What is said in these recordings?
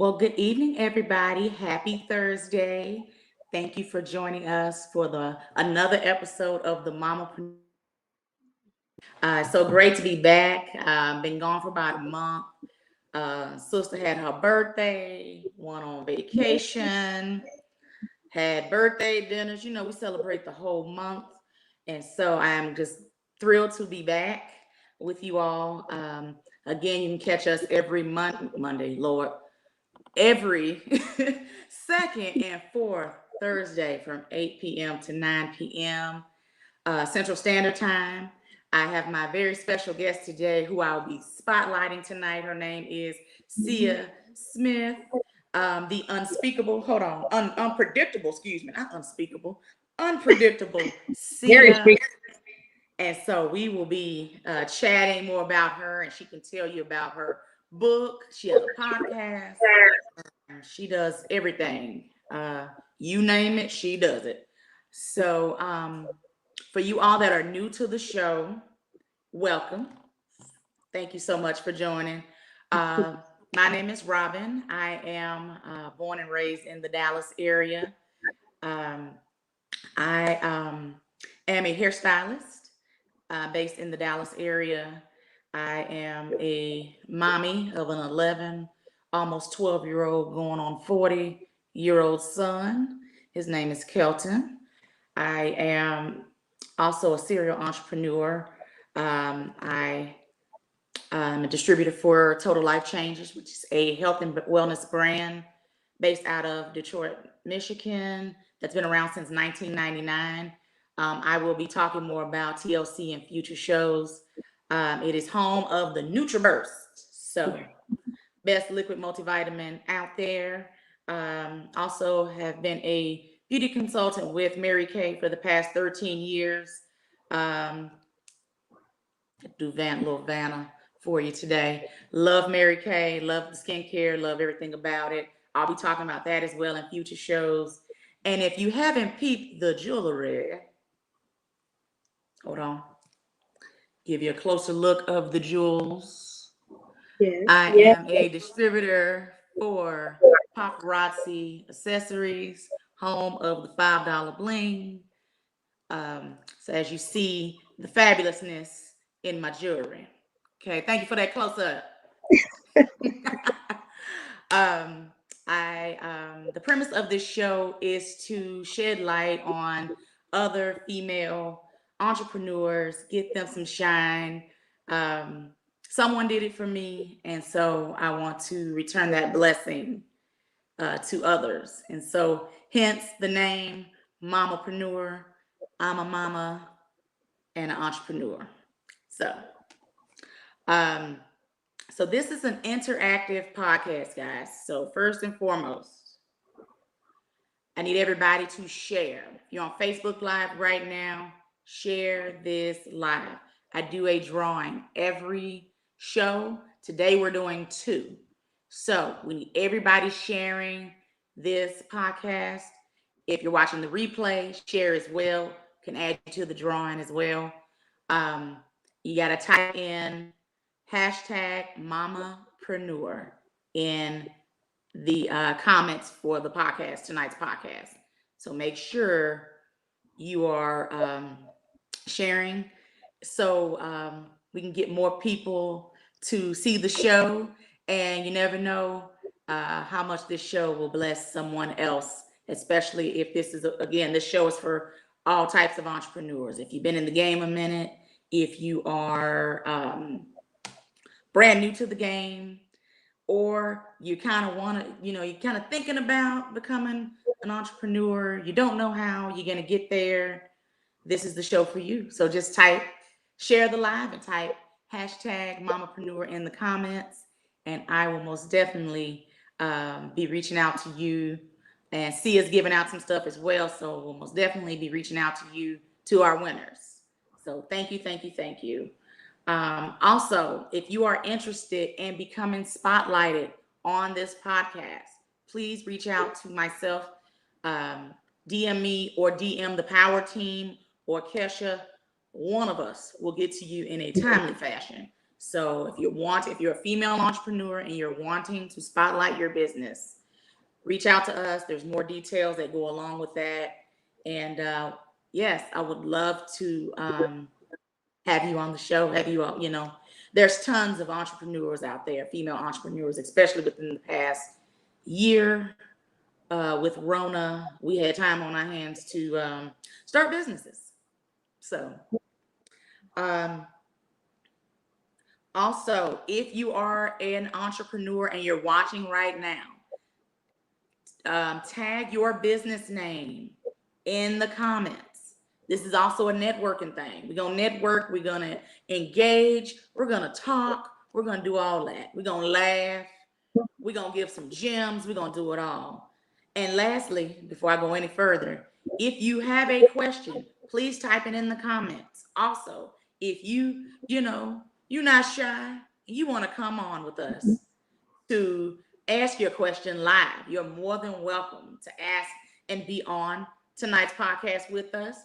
Well, good evening, everybody. Happy Thursday. Thank you for joining us for the another episode of the Mama. So great to be back. Been gone for about a month. Sister had her birthday, went on vacation, had birthday dinners. We celebrate the whole month. And so I'm just thrilled to be back with you all. Again, you can catch us every Monday, Lord, every second and fourth Thursday from 8 p.m. to 9 p.m. Central Standard Time. I have my very special guest today who I'll be spotlighting tonight. Her name is Sia Smith, the unspeakable, hold on, unpredictable, excuse me, not unspeakable, unpredictable Very Sia. speak. And so we will be chatting more about her, and she can tell you about her book. She has a podcast. She does everything. You name it, she does it. So, for you all that are new to the show, welcome. Thank you so much for joining. Uh, my name is Robin. I am born and raised in the Dallas area. Um, I am a hairstylist based in the Dallas area. I am a mommy of an 11, almost 12-year-old, going on 40-year-old son. His name is Kelton. I am also a serial entrepreneur. I am a distributor for Total Life Changes, which is a health and wellness brand based out of Detroit, Michigan, that's been around since 1999. I will be talking more about TLC in future shows. It is home of the NutriBurst, so best liquid multivitamin out there. Also have been a beauty consultant with Mary Kay for the past 13 years. Um, do little Vanna for you today. Love Mary Kay, love the skincare, love everything about it. I'll be talking about that as well in future shows. And if you haven't peeped the jewelry, hold on, give you a closer look of the jewels. Yes. I am a distributor for paparazzi accessories, home of the $5 bling. So as you see, the fabulousness in my jewelry. Okay, thank you for that close up. um, the premise of this show is to shed light on other female entrepreneurs, get them some shine. Um, Someone did it for me, and so I want to return that blessing to others. And so, hence the name Mamapreneur. I'm a mama and an entrepreneur. So, um, so this is an interactive podcast, guys. So first and foremost, I need everybody to share. If you're on Facebook Live right now, share this live. I do a drawing every show. Today we're doing two. So we need everybody sharing this podcast. If you're watching the replay, share as well. Can add you to the drawing as well. Um, you got to type in hashtag mamapreneur in the comments for the podcast, tonight's podcast. So make sure you are sharing so we can get more people to see the show. And you never know how much this show will bless someone else, especially if this is, again, this show is for all types of entrepreneurs. If you've been in the game a minute, if you are brand new to the game, or you kind of want to, you're kind of thinking about becoming an entrepreneur, you don't know how you're going to get there, this is the show for you. So just share the live and type hashtag mamapreneur in the comments, and I will most definitely be reaching out to you. And Sia's giving out some stuff as well, so we'll most definitely be reaching out to you, to our winners. So thank you, thank you, thank you. Also, if you are interested in becoming spotlighted on this podcast, please reach out to myself, DM me, or DM the Power Team or Kesha. One of us will get to you in a timely fashion. So if you're a female entrepreneur and you're wanting to spotlight your business, reach out to us. There's more details that go along with that. And yes, I would love to have you on the show, have you all, there's tons of entrepreneurs out there, female entrepreneurs, especially within the past year. With Rona, we had time on our hands to start businesses. So, also, if you are an entrepreneur and you're watching right now, tag your business name in the comments. This is also a networking thing. We're going to network. We're going to engage. We're going to talk. We're going to do all that. We're going to laugh. We're going to give some gems. We're going to do it all. And lastly, before I go any further, if you have a question, please type it in the comments. Also, if you're not shy, and you want to come on with us to ask your question live, you're more than welcome to ask and be on tonight's podcast with us.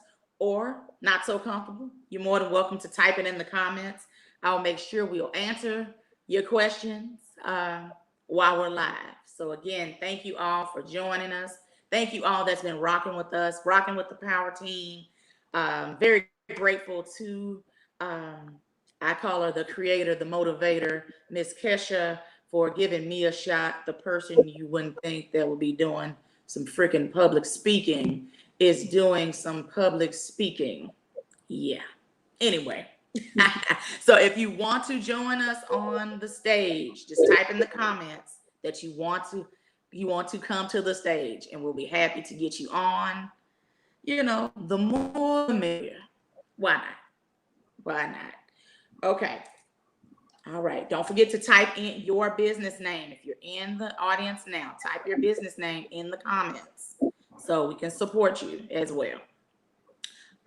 Or not so comfortable, you're more than welcome to type it in the comments. I'll make sure we'll answer your questions while we're live. So again, thank you all for joining us. Thank you all that's been rocking with us, rocking with the Power Team. Very grateful to, I call her the creator, the motivator, Miss Kesha, for giving me a shot. The person you wouldn't think that would be doing some freaking public speaking is doing some public speaking. Yeah. Anyway. So if you want to join us on the stage, just type in the comments that you want to come to the stage, and we'll be happy to get you on. The more the merrier. Why not? Okay. All right. Don't forget to type in your business name. If you're in the audience now, type your business name in the comments so we can support you as well.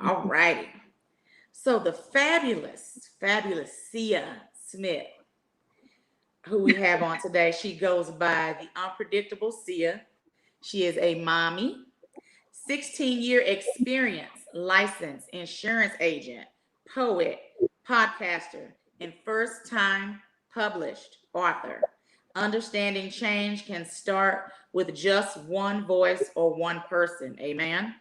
All righty. So the fabulous Sia Smith, who we have on today, she goes by the Unpredictable Sia. She is a mommy, 16-year experience, licensed insurance agent, poet, podcaster, and first-time published author. Understanding change can start with just one voice or one person. Amen.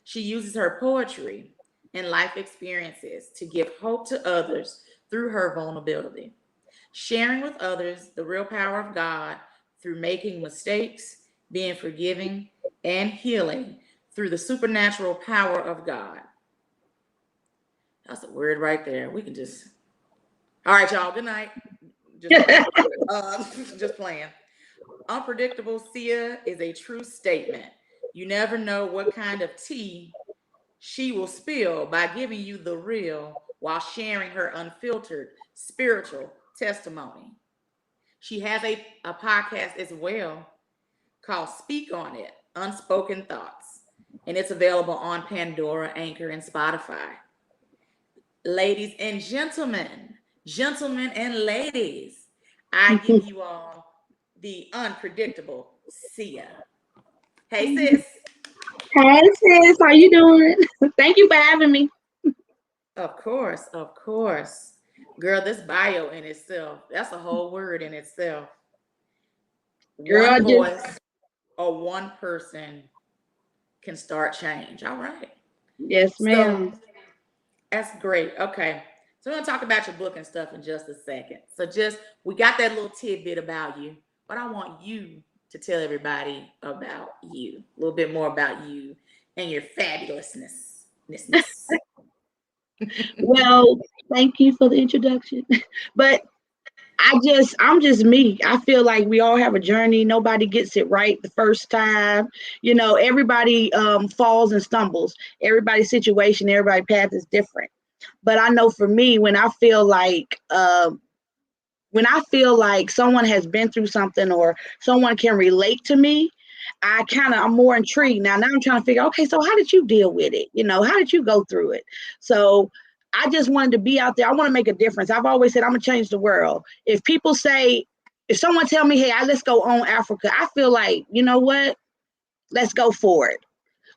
She uses her poetry and life experiences to give hope to others through her vulnerability, sharing with others the real power of God through making mistakes, being forgiving, and healing through the supernatural power of God. That's a word right there. We can just, all right, y'all, good night. Just playing. Unpredictable Sia is a true statement. You never know what kind of tea she will spill by giving you the real while sharing her unfiltered spiritual testimony. She has a podcast as well called Speak On It, Unspoken Thoughts, and it's available on Pandora, Anchor, and Spotify. Ladies and gentlemen and ladies, I give you all the Unpredictable Sia. Hey, sis. Hey, sis. How you doing? Thank you for having me. Of course. Girl, this bio in itself, that's a whole word in itself. Girl, one voice or one person can start change. All right. Yes, ma'am. So, that's great. Okay. So we're going to talk about your book and stuff in just a second. So we got that little tidbit about you, but I want you to tell everybody about you, a little bit more about you and your fabulousness. Well, thank you for the introduction. But I'm just me. I feel like we all have a journey. Nobody gets it right the first time. Everybody falls and stumbles. Everybody's situation, everybody's path is different. But I know for me, when I feel like someone has been through something or someone can relate to me, I'm more intrigued. Now I'm trying to figure, okay, so how did you deal with it? How did you go through it? So I just wanted to be out there. I want to make a difference. I've always said I'm going to change the world. If someone tell me, hey, let's go own Africa, I feel like, you know what? Let's go for it.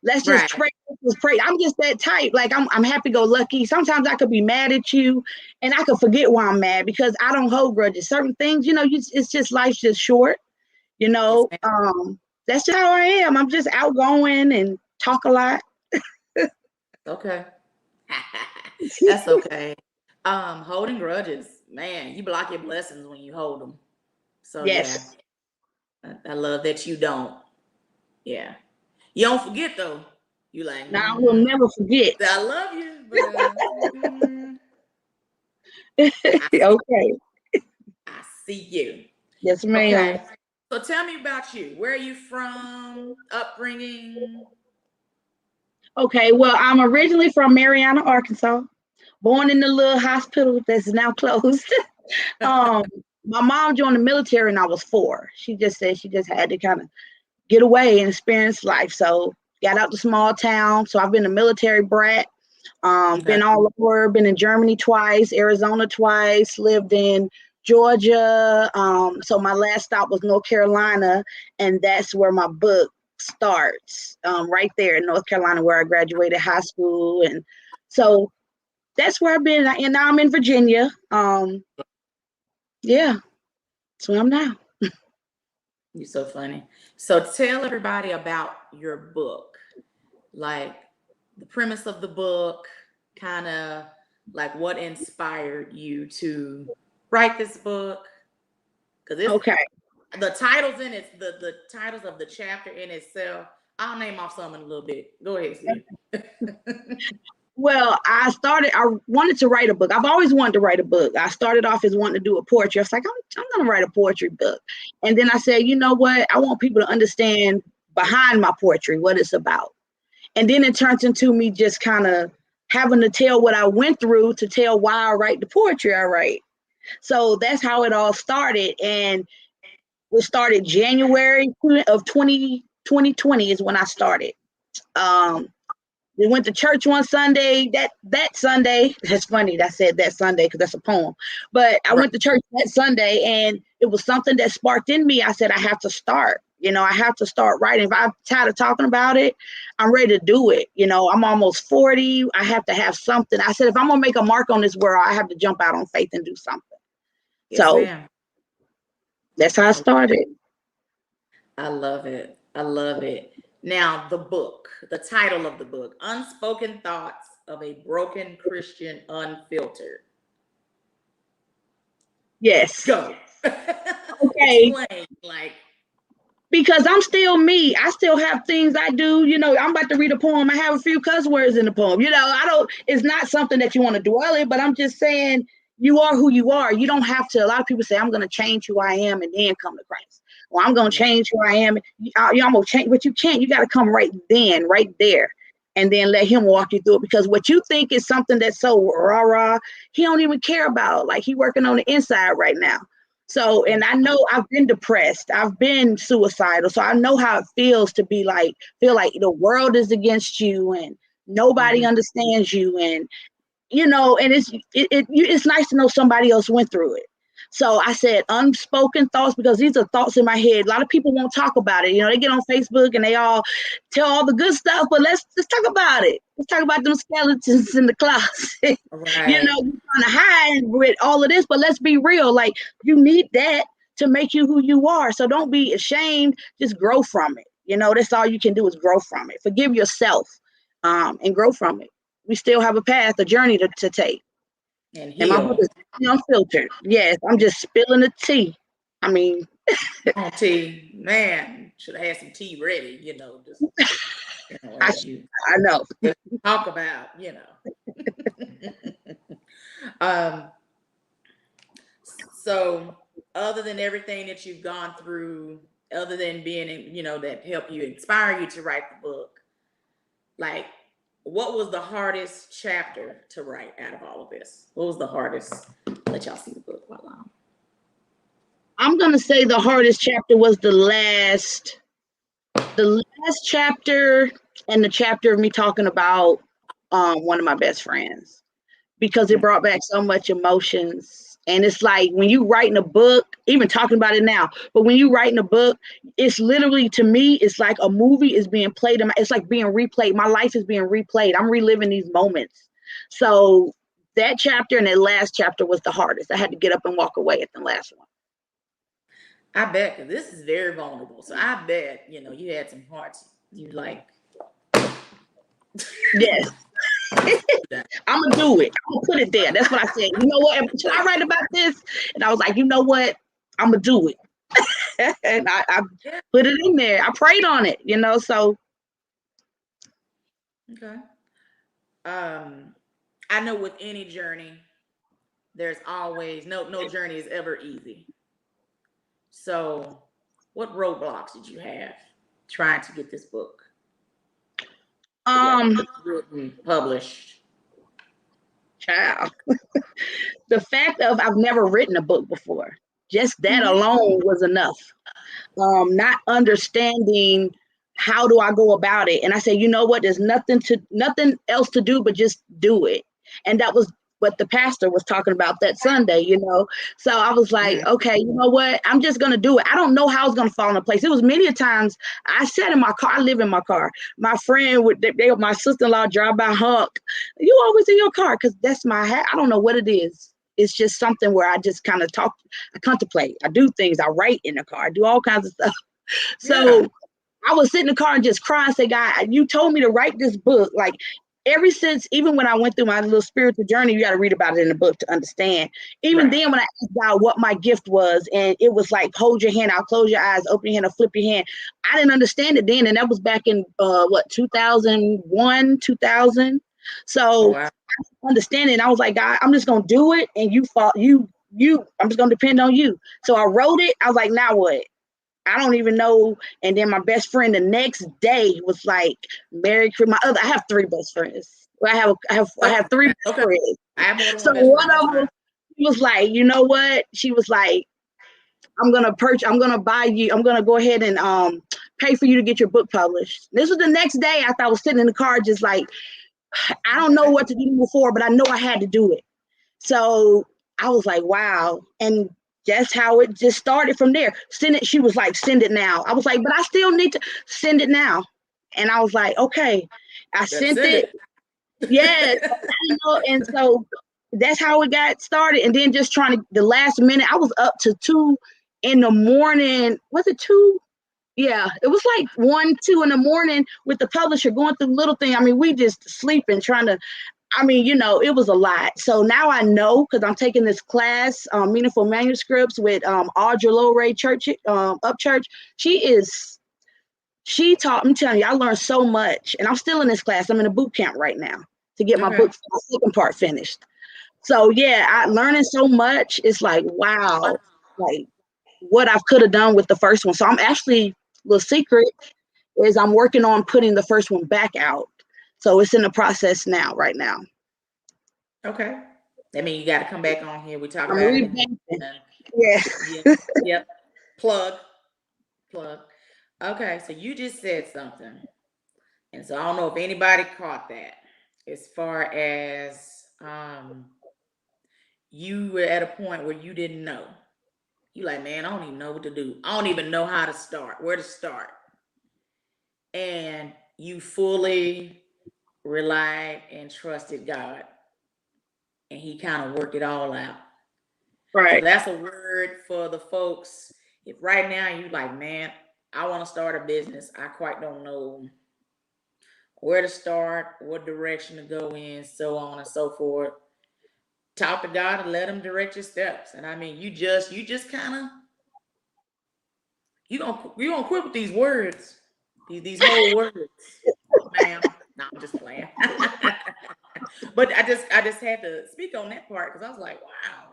Let's just Right. pray. Let's just pray. I'm just that type. Like I'm happy go lucky. Sometimes I could be mad at you, and I could forget why I'm mad because I don't hold grudges. Certain things, it's just life's just short. You Yes, know, ma'am. that's just how I am. I'm just outgoing and talk a lot. Okay. That's okay. Holding grudges, man, you block your blessings when you hold them. So yeah, Yes. I love that you don't. Yeah, you don't forget though. You like, Now I will never forget. I love you, but I see, Okay. I see you. Yes, ma'am. Okay, so tell me about you. Where are you from? Upbringing? Okay. Well, I'm originally from Marianna, Arkansas. Born in the little hospital that's now closed. um, my mom joined the military when I was 4. She just said she just had to kind of get away and experience life. So got out to small town. So I've been a military brat. Okay, Been all over. Been in Germany twice, Arizona twice. Lived in Georgia. So my last stop was North Carolina, and that's where my book starts. Right there in North Carolina, where I graduated high school, and so that's where I've been. And now I'm in Virginia. Yeah, that's where I'm now. you're so funny. So tell everybody about your book. Like the premise of the book, kind of like what inspired you to write this book? Because it's Okay. the titles in it, the titles of the chapter in itself. I'll name off some in a little bit. Go ahead, Steve. Well, I wanted to write a book. I've always wanted to write a book. I started off as wanting to do a poetry. I was like, I'm going to write a poetry book. And then I said, you know what? I want people to understand behind my poetry, what it's about. And then it turns into me just kind of having to tell what I went through to tell why I write the poetry I write. So that's how it all started. And it started January of 2020 is when I started. Um, we went to church one Sunday. That Sunday, that's funny. I said that Sunday because that's a poem. But I Right. went to church that Sunday, and it was something that sparked in me. I said I have to start. I have to start writing. If I'm tired of talking about it, I'm ready to do it. I'm almost 40. I have to have something. I said if I'm gonna make a mark on this world, I have to jump out on faith and do something. Yes, So ma'am. that's how I started. I love it. I love it. Now, the book, the title of the book, Unspoken Thoughts of a Broken Christian Unfiltered. Yes. Go. Okay. Explain. Like, Because I'm still me. I still have things I do. I'm about to read a poem. I have a few cuss words in the poem. I don't, it's not something that you want to dwell in, but I'm just saying you are who you are. You don't have to. A lot of people say, I'm going to change who I am and then come to Christ. Well, I'm going to change who I am. I'm going to change, but you can't. You got to come right then, right there. And then let him walk you through it. Because what you think is something that's so rah-rah, he don't even care about. Like he working on the inside right now. So, and I know I've been depressed. I've been suicidal. So I know how it feels to feel like the world is against you and nobody mhm. understands you. And it's nice to know somebody else went through it. So I said unspoken thoughts because these are thoughts in my head. A lot of people won't talk about it. They get on Facebook and they all tell all the good stuff, but let's talk about it. Let's talk about them skeletons in the closet. Right. You're trying to hide with all of this, but let's be real. Like you need that to make you who you are. So don't be ashamed. Just grow from it. That's all you can do is grow from it. Forgive yourself, and grow from it. We still have a path, a journey to take. And And my book heal. is unfiltered. Yes, I'm just spilling the tea. I mean, On tea. Man, should have had some tea ready, just, I as you I know. talk about, um, so other than everything that you've gone through, other than being, that helped you inspire you to write the book, like what was the hardest chapter to write out of all of this? What was the hardest? Let y'all see the book while I'm gonna say the hardest chapter was the last chapter and the chapter of me talking about one of my best friends because it I'm brought back so much emotions. And it's like when you writing a book, even talking about it now, but when you writing a book, it's literally, to me, it's like a movie is being played. It's like being replayed. My life is being replayed. I'm reliving these moments. So that chapter and that last chapter was the hardest. I had to get up and walk away at the last one. I bet, because this is very vulnerable. So I bet, you had some hearts. You like, Yes. I'm gonna do it. I'm gonna put it there. That's what I said. You know what? Should I write about this? And I was like, you know what? I'm gonna do it. And I yeah, put it in there. I prayed on it, so okay. I know with any journey, there's always no journey is ever easy. So, what roadblocks did you have trying to get this book together, um written, published? child. The fact of I've never written a book before. Just that Mm-hmm. alone was enough. Not understanding how do I go about it. And I said, you know what, there's nothing else to do but just do it. And that was what the pastor was talking about that Sunday. So I was like, Mm-hmm. okay, you know what, I'm just gonna do it. I don't know how it's gonna fall into place. It was many a times I sat in my car. I live in my car. My friend would my sister-in-law drive by, honk, you always in your car, because that's my hat. I don't know what it is. It's just something where I just kind of talk, I contemplate, I do things, I write in the car, I do all kinds of stuff. Yeah. So I would sit in the car and just cry and say, God, you told me to write this book. Like, ever since, even when I went through my little spiritual journey, you got to read about it in the book to understand. Even Right. then, when I asked God what my gift was, and it was like, hold your hand out, close your eyes, open your hand, or flip your hand. I didn't understand it then. And that was back in, 2001, 2000. Oh So wow. understanding. I was like, God, I'm just gonna do it, and I'm just gonna depend on you. So I wrote it. I was like, now what? I don't even know. And then my best friend the next day was like, Merry Christmas. I have three best friends. Well, I have three best Okay. friends. I have more than So one best one friend. That's of fine. them, she was like, you know what? She was like, I'm gonna buy you. I'm gonna go ahead and pay for you to get your book published. This was the next day after I was sitting in the car, just like, I don't know Okay. what to do before, but I know I had to do it. So I was like, wow. And that's how it just started from there. Send it. She was like, send it now. I was like, but I still need to send it now. And I was like, okay. I Better sent send it. it. Yes. And so that's how it got started. And then just trying to, the last minute, I was up to 2 in the morning. Was it 2? Yeah, it was like 1, 2 in the morning with the publisher going through little thing. I mean, we just sleeping, trying to, it was a lot. So now I know, because I'm taking this class, Meaningful Manuscripts, with Audra Lowray Church, Up Church. She taught me, telling you, I learned so much. And I'm still in this class. I'm in a boot camp right now to get my Okay. book, my second part finished. So yeah, I learning so much. It's like, wow, like what I could have done with the first one. So I'm actually, the secret is I'm working on putting the first one back out. So it's in the process now, right now. Okay. I mean, you got to come back on here. We talk I'm about it revamping. and Yeah. yeah. Yep. Plug. Plug. Okay. So you just said something. And so I don't know if anybody caught that as far as you were at a point where you didn't know. You like, man, I don't even know what to do. I don't even know how to start, where to start. And you fully relied and trusted God. And he kind of worked it all out. So Right. that's a word for the folks. If right now you like, man, I want to start a business. I quite don't know where to start, what direction to go in, so on and so forth. Talk to God and let him direct your steps. And I mean, you just kind of you don't quit with these words, these whole words, ma'am. No, I'm just playing. But I just had to speak on that part because I was like, wow,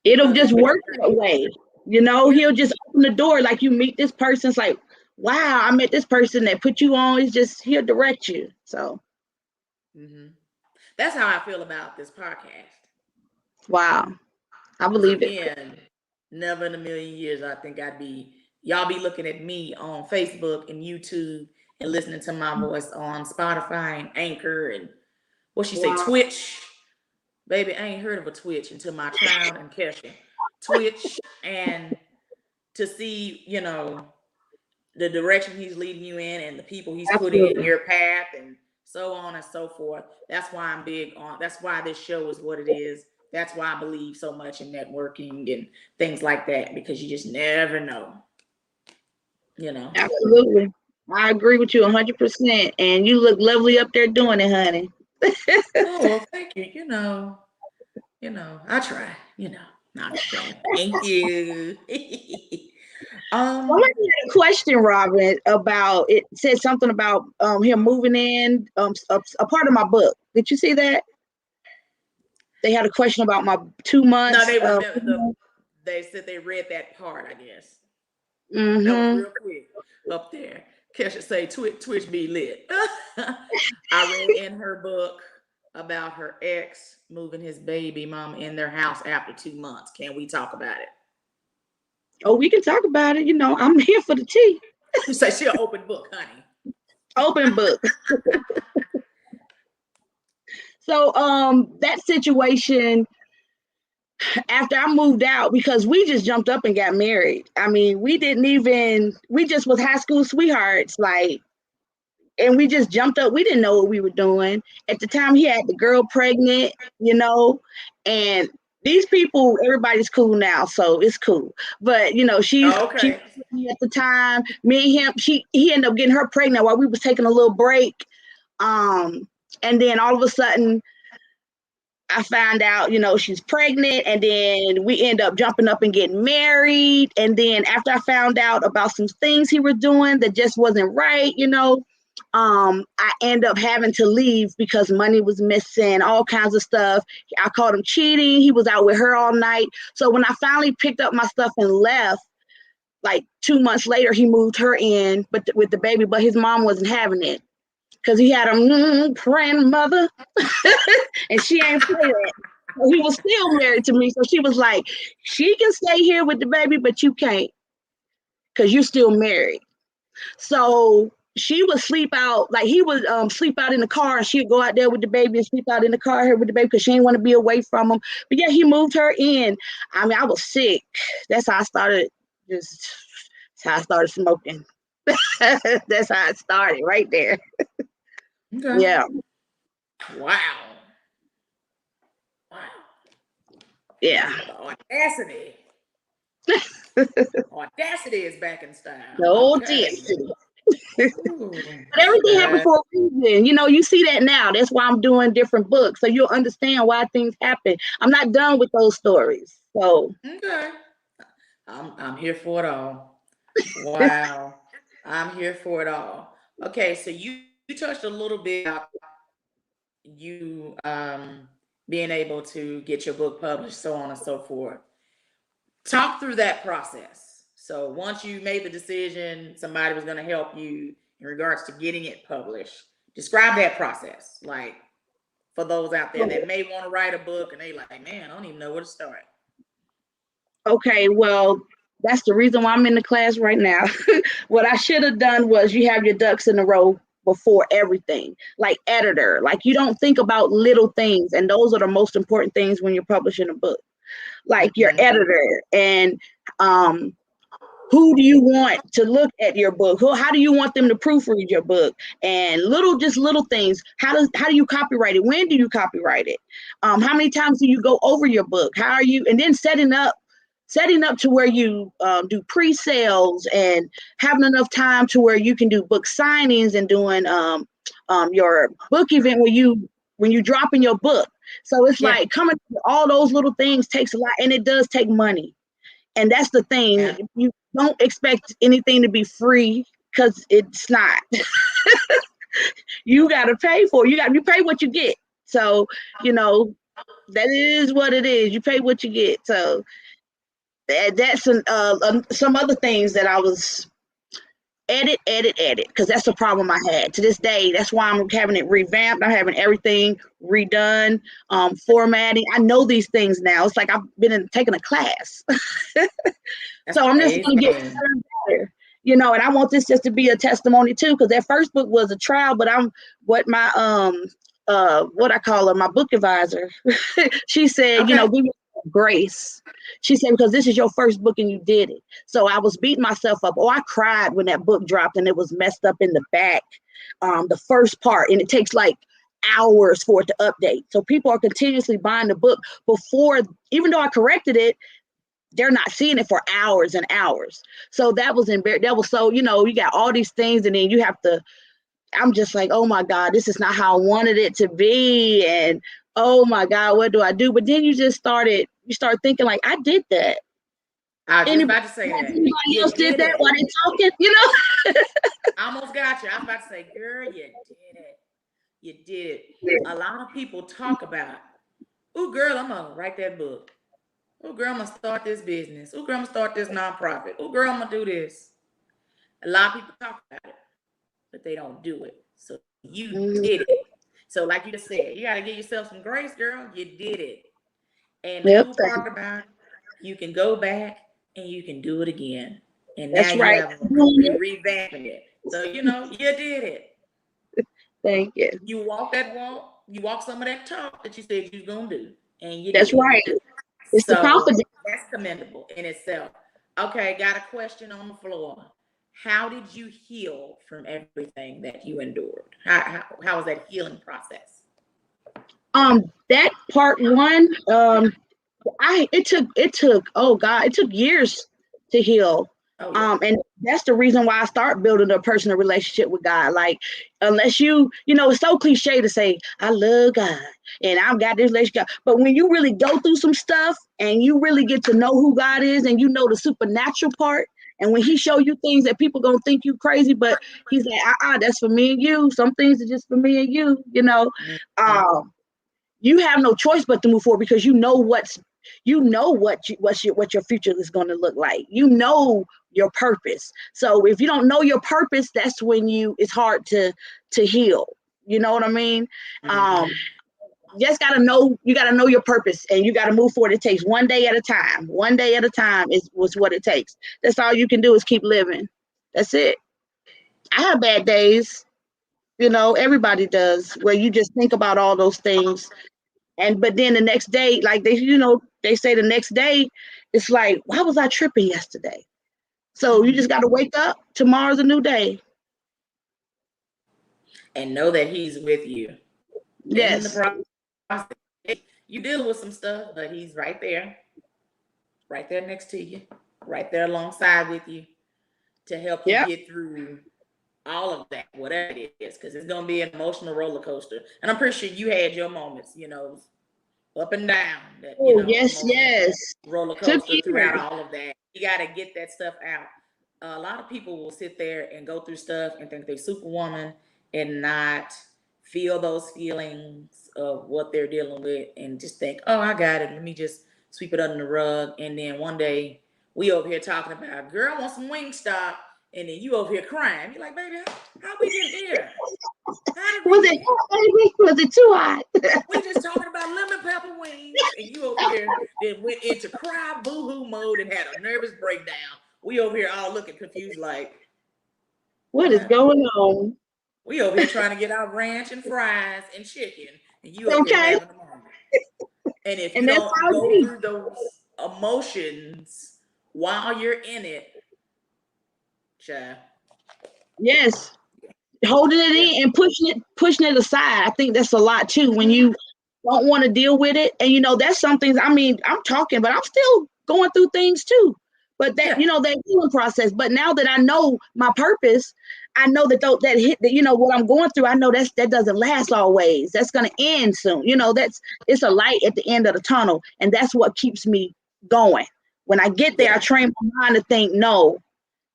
It'll because just it's been work a that journey. way. Yeah. He'll just open the door, like you meet this person. It's like, wow, I met this person that put you on. It's just, he'll direct you. So, Hmm. That's how I feel about this podcast. wow, I Because believe it. again, never in a million years I think y'all be looking at me on Facebook and YouTube and listening to my voice on Spotify and Anchor and what she say, Wow. Twitch. Baby, I ain't heard of a Twitch until my child and Kesha Twitch, and to see, the direction he's leading you in and the people he's putting in Absolutely. your path and so on and so forth. That's why I'm big on, that's why this show is what it is. That's why I believe so much in networking and things like that, because you just never know, you know. Absolutely. I agree with you 100%. And you look lovely up there doing it, honey. Oh, well, thank you. I try, No, I'm just playing. Thank you. Well, I um, had a question, Robin, about it said something about him moving in a part of my book. Did you see that? They had a question about my 2 months. no, they said they read that part, I guess. That was Mm-hmm. real quick up there. Kesha say Twitch be lit. I read in her book about her ex moving his baby mom in their house after 2 months. Can we talk about it? Oh, we can talk about it. I'm here for the tea. You say she an open book, honey. Open book. So that situation after I moved out, because we just jumped up and got married. I mean, we just was high school sweethearts, like, and we just jumped up. We didn't know what we were doing. At the time, he had the girl pregnant, and these people, everybody's cool now, so it's cool. But she Okay. was with me at the time. Me and him, he ended up getting her pregnant while we was taking a little break. And then all of a sudden, I found out, she's pregnant, and then we end up jumping up and getting married. And then after I found out about some things he was doing that just wasn't right, I end up having to leave because money was missing, all kinds of stuff. I caught him cheating. He was out with her all night. So when I finally picked up my stuff and left, like 2 months later, he moved her in, but with the baby, but his mom wasn't having it because he had a praying mother, and she ain't play that. So he was still married to me. So she was like, she can stay here with the baby, but you can't because you're still married. So she would sleep out, like he would sleep out in the car, and she'd go out there with the baby and sleep out in the car here with the baby because she didn't want to be away from him. But yeah, he moved her in. I mean, I was sick. That's how I started. Just that's how I started smoking. That's how it started right there. Okay. Yeah. Wow. Wow. Yeah. The audacity. Audacity is back in style. The old Okay. TSC. Ooh, But everything happened that. for a reason. You see that now. That's why I'm doing different books. So you'll understand why things happen. I'm not done with those stories. So Okay. I'm here for it all. Wow. I'm here for it all. Okay, so you touched a little bit about you being able to get your book published, so on and so forth. Talk through that process. So once you made the decision, somebody was going to help you in regards to getting it published. Describe that process, like for those out there that may want to write a book and they like, man, I don't even know where to start. okay, well, that's the reason why I'm in the class right now. What I should have done was you have your ducks in a row before everything, like editor. Like you don't think about little things, and those are the most important things when you're publishing a book. Like your Mm-hmm. editor and um who do you want to look at your book? How do you want them to proofread your book? And just little things. How do you copyright it? When do you copyright it? How many times do you go over your book? How are you? And then setting up to where you do pre-sales and having enough time to where you can do book signings and doing your book event when you drop in your book. So it's Yeah. like coming all those little things takes a lot, and it does take money. And that's the thing. Yeah. You don't expect anything to be free because it's not. You got to pay for it. You pay what you get. So, you know, that is what it is. You pay what you get. So that's some other things that I was edit because that's the problem I had to this day. That's why I'm having it revamped. I'm having everything redone, formatting. I know these things now. It's like I've been taking a class. That's So I'm just going to get amazing. better and better, and I want this just to be a testimony too, because that first book was a trial, but what my what I call her, my book advisor. She said, Okay. give yourself grace. She said, because this is your first book and you did it. So I was beating myself up. Oh, I cried when that book dropped and it was messed up in the back, the first part, and it takes like hours for it to update. So people are continuously buying the book before, even though I corrected it, they're not seeing it for hours and hours. So that was that was so, you got all these things and then you have to, I'm just like, oh my God, this is not how I wanted it to be. And oh my God, what do I do? But then you start thinking like, I did that. I was just Anybody, about to say that. anybody You else did did that it. while they talking, I almost got you. I was about to say, girl, you did it. You did it. A lot of people talk about, oh, girl, I'm going to write that book. Oh, girl, I'm going to start this business. Oh, girl, I'm going to start this nonprofit. Oh, girl, I'm going to do this. A lot of people talk about it, but they don't do it. So you did it. So like you just said, you got to give yourself some grace, girl. You did it. And the Yep, cool part about it, you can go back and you can do it again. And now that's you right. have you revamping it. So you did it. Thank you. You walk that walk, you walk some of that talk that you said you was gonna do, and you That's did. right. It's the So confidence. that's commendable in itself. Okay, got a question on the floor. How did you heal from everything that you endured? How was that healing process? That part one, it took oh God, it took years to heal. Oh yeah. And that's the reason why I start building a personal relationship with God. Like, unless it's so cliche to say I love God and I've got this relationship, but when you really go through some stuff and you really get to know who God is and the supernatural part, and when He show you things that people gonna think you crazy, but He's like, that's for me and you. Some things are just for me and you. Mm-hmm. Um, you have no choice but to move forward because what your future is going to look like. Your purpose. So if you don't know your purpose, that's when it's hard to heal. You know what I mean? Mm-hmm. You gotta know your purpose and you gotta move forward. It takes one day at a time. One day at a time was what it takes. That's all you can do is keep living. That's it. I have bad days, everybody does, where you just think about all those things. But then the next day, like they say the next day, it's like, why was I tripping yesterday? So you just got to wake up. Tomorrow's a new day. And know that He's with you in the Yes. process. You deal with some stuff, but He's right there next to you, right there alongside with you to help you Yep. get through all of that, whatever it is, because it's going to be an emotional roller coaster. And I'm pretty sure you had your moments, up and down, that, Oh, yes, emotional yes. roller Took coaster throughout years. all of that. You got to get that stuff out. A lot of people will sit there and go through stuff and think they're superwoman and not feel those feelings of what they're dealing with and just think, oh, I got it. Let me just sweep it under the rug. And then one day we over here talking about, girl, I want some Wingstop. And then you over here crying. You're like, baby, how we get here? How did we Was get it here? was it too hot? We just talking about lemon pepper wings, and you over here then went into cry boo-hoo mode and had a nervous breakdown. We over here all looking confused, like, What what is happened? going on? We over here trying to get our ranch and fries and chicken, and you over here Okay. having a moment. And if you And that's don't how it go be. through those emotions while you're in it, child, Yes. Holding it yeah. in and pushing it aside. I think that's a lot too when Mm-hmm. you don't want to deal with it. And that's some things, I'm talking, but I'm still going through things too. But that, Yeah. that healing process. But now that I know my purpose, I know that hit that, what I'm going through, I know that doesn't last always. That's gonna end soon. It's a light at the end of the tunnel. And that's what keeps me going. When I get there, I Yeah. train my mind to think, no,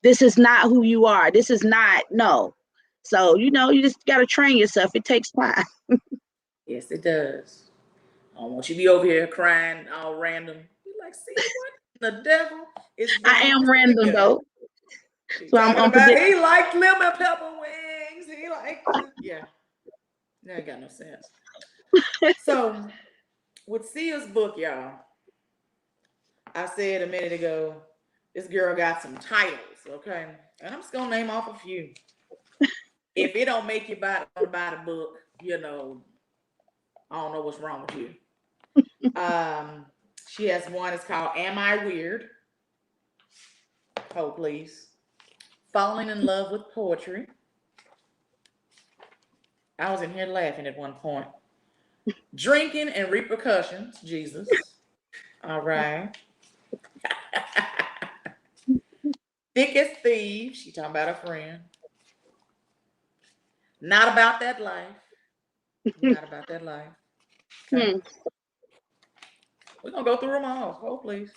this is not who you are. This is not, no. So, you just got to train yourself. It takes time. Yes, it does. I don't want you to be over here crying all random. You're like, see what the devil is I wrong am with random you? though. She So I'm talking about unpredictable. he liked lemon pepper wings. He liked yeah. That ain't got no sense. So with Sia's book, y'all, I said a minute ago, this girl got some titles, okay? And I'm just gonna name off a few. If it don't make you buy the book, I don't know what's wrong with you. She has one. It's called "Am I Weird?" Oh, please. Falling in love with poetry. I was in here laughing at one point. Drinking and repercussions. Jesus. All right. Thick as thieves. She talking about a friend. Not about that life. Not about that life. Okay. Hmm. We're gonna go through them all. Oh, please.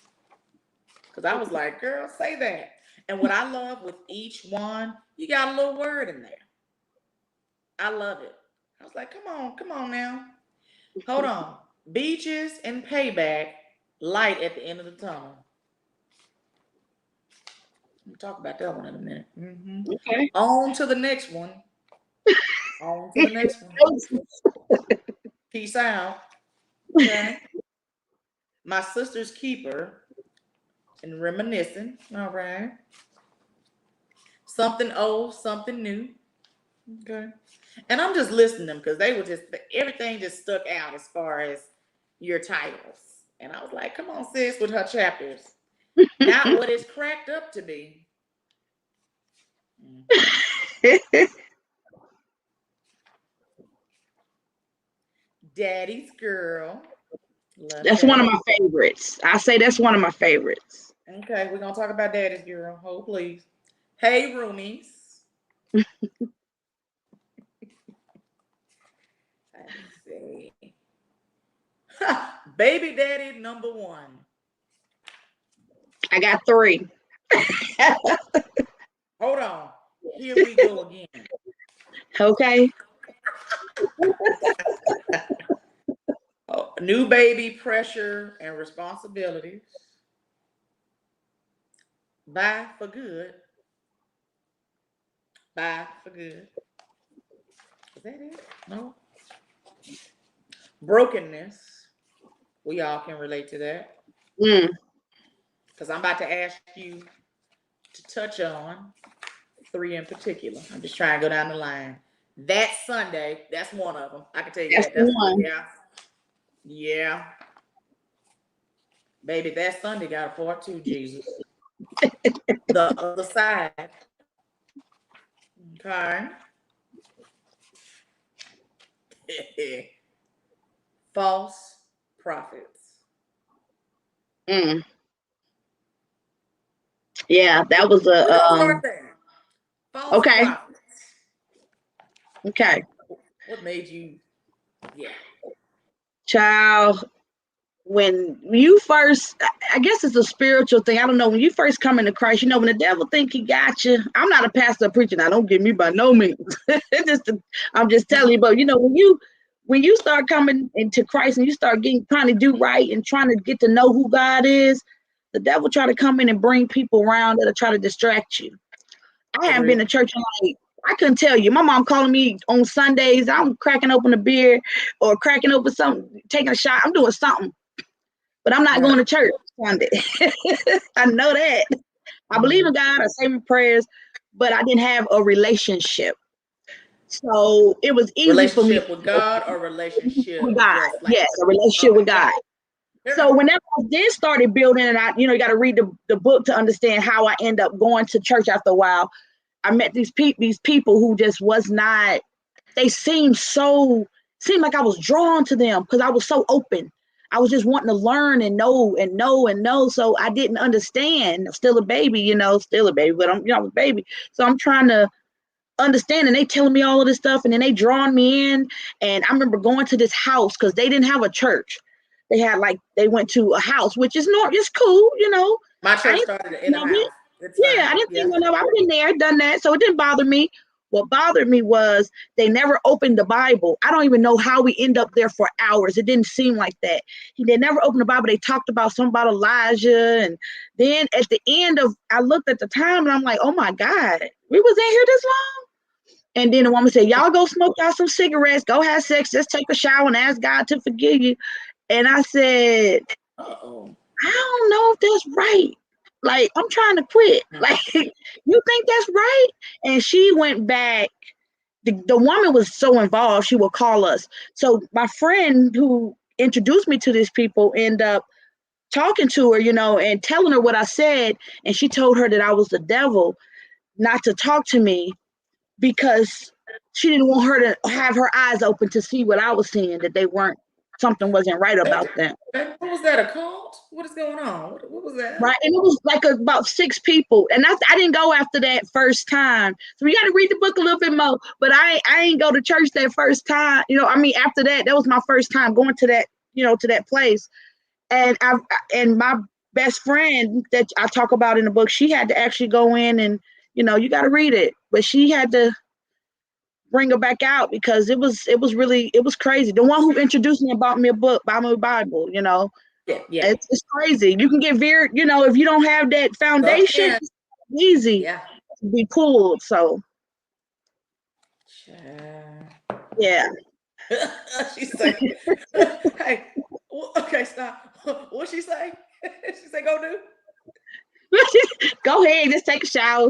Because I was like, girl, say that. And what I love with each one, you got a little word in there. I love it. I was like, come on now. Hold on. Beaches and payback, light at the end of the tunnel. We'll talk about that one in a minute. Okay. On to the next one. On to the next one. Peace out. Okay. My sister's keeper and reminiscing. All right. Something old, something new. Okay. And I'm just listening to them because they were just, everything just stuck out as far as your titles. And I was like, come on, sis, with her chapters. Not what it's cracked up to be. Daddy's girl. Love That's one of that. my favorites. I say that's one of my favorites. Okay, we're gonna talk about Daddy's girl. Hold please. Hey roomies. Let's see. Baby daddy number one. I got three. Hold on. Here we go again. Okay. Oh, new baby pressure and responsibilities. Bye for good. Bye for good. Is that it? No. Brokenness. We all can relate to that. Mm. Because I'm about to ask you to touch on three in particular. I'm just trying to go down the line. That Sunday, that's one of them. I can tell you That's that. the That's one. yeah. Yeah. Baby, that Sunday got a part two, Jesus. The other side. Okay. False prophets. Mm. Yeah, that was We're a gonna start there. False okay. prophets. Okay. What made you yeah. Child, when you first, I guess it's a spiritual thing. I don't know. When you first come into Christ, when the devil think he got you. I'm not a pastor or preacher. Now, don't get me by no means. I'm just telling you. But when you start coming into Christ and you start trying to do right and trying to get to know who God is, the devil try to come in and bring people around that'll try to distract you. I haven't been Agree. to church in like, I couldn't tell you. My mom calling me on Sundays. I'm cracking open a beer or cracking open something, taking a shot. I'm doing something, but I'm not going Right. to church Sunday. I know that. I believe in God. I say my prayers, but I didn't have a relationship. So it was easy for me Relationship with God or with relationship God. just like Yes, a relationship okay, with God. got So it. whenever I then started building, and you got to read the book to understand how I end up going to church after a while. I met these people who just was not. They seemed like I was drawn to them because I was so open. I was just wanting to learn and know and know and know. So I didn't understand. I'm still a baby, still a baby, but I'm a baby. So I'm trying to understand, and they telling me all of this stuff, and then they drawing me in. And I remember going to this house because they didn't have a church. They went to a house, which is not just cool. My I church ain't started in a love it. house. It's Yeah, fine. I didn't think Yeah. one of. I've been there, done that, so it didn't bother me. What bothered me was they never opened the Bible. I don't even know how we end up there for hours. It didn't seem like that. They never opened the Bible. They talked about something about Elijah, and then at the end of, I looked at the time and I'm like, oh my God, we was in here this long. And then the woman said, y'all go smoke y'all some cigarettes, go have sex, just take a shower and ask God to forgive you. And I said, Uh-oh. I don't know if that's right. Like, I'm trying to quit. Like, you think that's right? And she went back the woman was so involved, she would call us. So my friend who introduced me to these people ended up talking to her, and telling her what I said. And she told her that I was the devil, not to talk to me because she didn't want her to have her eyes open to see what I was seeing, that something wasn't right about them. What was that, a cult? What is going on? What was that? Right. And it was like about 6 people. And I didn't go after that first time. So you got to read the book a little bit more. But I ain't go to church that first time. After that was my first time going to that, to that place. And my best friend that I talk about in the book, she had to actually go in and, you got to read it. But she had to bring her back out because it was crazy. The one who introduced me and bought me a book, buy me a Bible, Yeah. It's crazy. You can get veered, if you don't have that foundation, it's easy to be pulled. So, yeah. She's like, hey, okay, stop. What'd she say? She said, go do? Go ahead, just take a shower.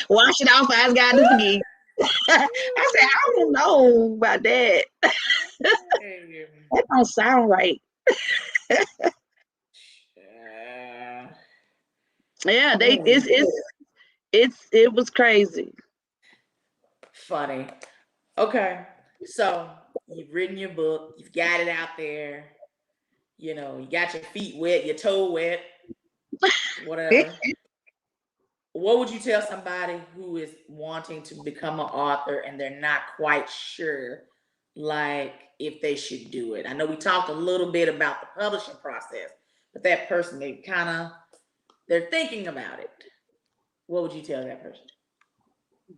Wash it off, ask God to forgive. I said, I don't know about that. That don't sound right. Yeah, it was crazy. Funny. Okay, so you've written your book, you've got it out there, you got your feet wet, your toe wet, whatever. What would you tell somebody who is wanting to become an author and they're not quite sure, like, if they should do it? I know we talked a little bit about the publishing process, but that person, they're thinking about it. What would you tell that person?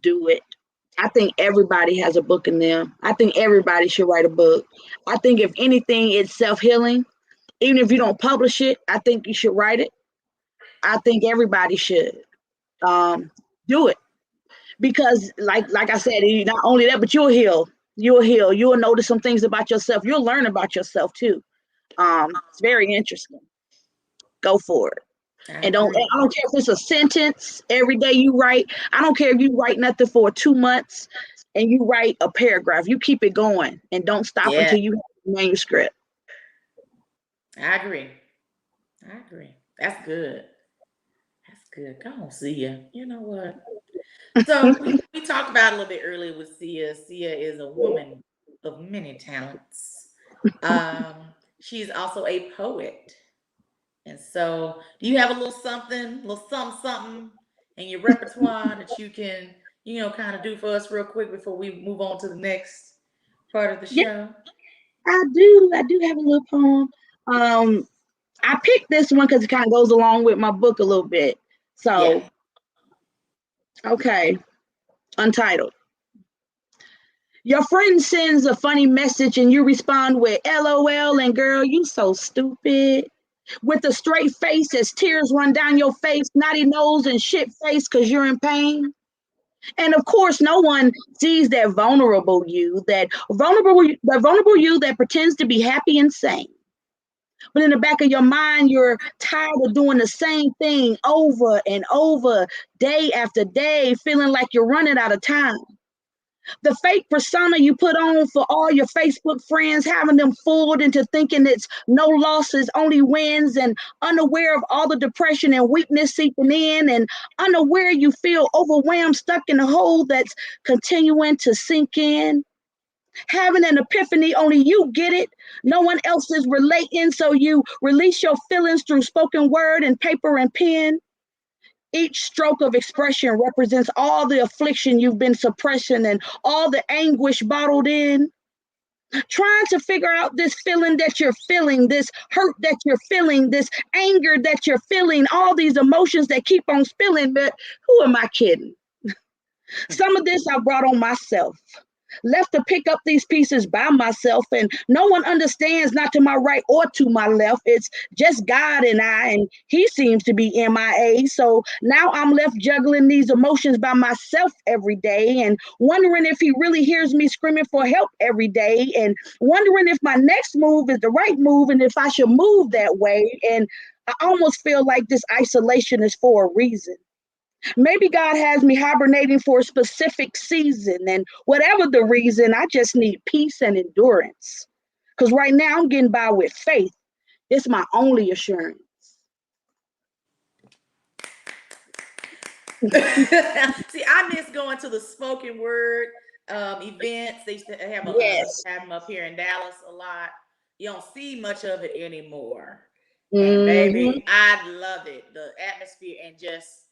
Do it. I think everybody has a book in them. I think everybody should write a book. I think if anything, it's self-healing. Even if you don't publish it, I think you should write it. I think everybody should do it because, like I said, not only that, but you'll heal. You'll notice some things about yourself. You'll learn about yourself too. It's very interesting. Go for it. I don't care if it's a sentence every day you write. I don't care if you write nothing for 2 months and you write a paragraph. You keep it going and don't stop until you have the manuscript. I agree. That's good. Come on, Sia. You know what? So we talked about a little bit earlier with Sia. Sia is a woman of many talents. She's also a poet. And so, do you have a little something in your repertoire that you can, kind of do for us real quick before we move on to the next part of the show? I do have a little poem. I picked this one because it kind of goes along with my book a little bit. So, okay, Untitled. Your friend sends a funny message and you respond with LOL and girl, you so stupid. With a straight face as tears run down your face, snotty nose and shit face because you're in pain. And of course, no one sees that vulnerable you that pretends to be happy and sane. But in the back of your mind, you're tired of doing the same thing over and over, day after day, feeling like you're running out of time. The fake persona you put on for all your Facebook friends, having them fooled into thinking it's no losses, only wins, and unaware of all the depression and weakness seeping in, and unaware you feel overwhelmed, stuck in a hole that's continuing to sink in. Having an epiphany, only you get it. No one else is relating, so you release your feelings through spoken word and paper and pen. Each stroke of expression represents all the affliction you've been suppressing and all the anguish bottled in. Trying to figure out this feeling that you're feeling, this hurt that you're feeling, this anger that you're feeling, all these emotions that keep on spilling. But who am I kidding? Some of this I brought on myself. Left to pick up these pieces by myself, and no one understands, not to my right or to my left. It's just God and I, and he seems to be MIA. So now I'm left juggling these emotions by myself every day and wondering if he really hears me screaming for help every day, and wondering if my next move is the right move and if I should move that way. And I almost feel like this isolation is for a reason. Maybe God has me hibernating for a specific season, and whatever the reason, I just need peace and endurance. Because right now I'm getting by with faith. It's my only assurance. See, I miss going to the spoken word events. They used to Yes. have them up here in Dallas a lot. You don't see much of it anymore. And Hmm. baby, I love it. The atmosphere and just